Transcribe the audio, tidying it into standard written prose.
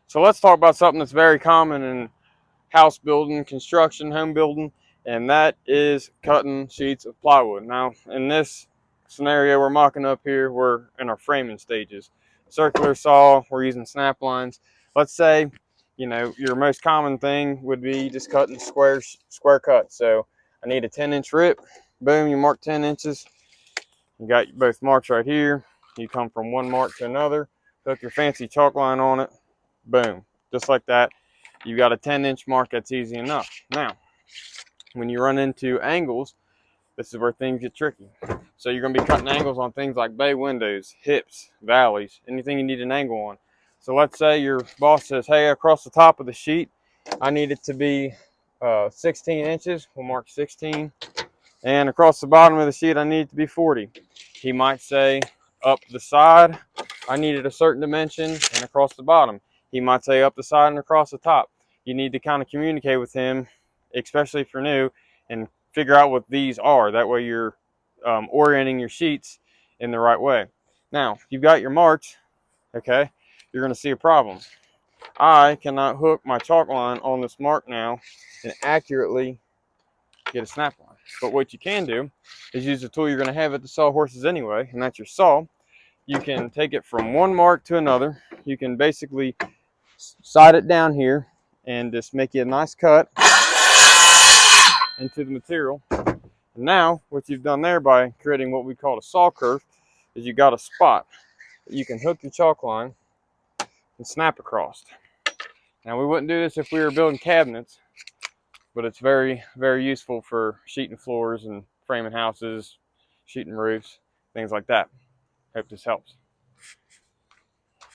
So let's talk about something that's very common in house building, construction, home building, and that is cutting sheets of plywood. Now, in this scenario we're mocking up here, we're in our framing stages. Circular saw, we're using snap lines. Let's say, you know, your most common thing would be just cutting square cuts. So I need a 10-inch rip. Boom, you mark 10 inches. You got both marks right here. You come from one mark to another, hook your fancy chalk line on it. Boom, just like that. You've got a 10-inch mark. That's easy enough. Now, when you run into angles, this is where things get tricky. So you're going to be cutting angles on things like bay windows, hips, valleys, anything you need an angle on. So let's say your boss says, hey, across the top of the sheet, I need it to be 16 inches. We'll mark 16. And across the bottom of the sheet, I need it to be 40. He might say up the side, I needed a certain dimension, and across the bottom. He might say up the side and across the top. You need to kind of communicate with him, especially if you're new, and figure out what these are. That way you're orienting your sheets in the right way. Now, you've got your marks, okay? You're going to see a problem. I cannot hook my chalk line on this mark now and accurately get a snap line. But what you can do is use the tool you're going to have at the sawhorses anyway, and that's your saw. You can take it from one mark to another. You can basically side it down here and just make you a nice cut into the material. And now, what you've done there by creating what we call a saw curve is you got a spot that you can hook your chalk line and snap across. Now, we wouldn't do this if we were building cabinets, but it's very, very useful for sheeting floors and framing houses, sheeting roofs, things like that. Hope this helps.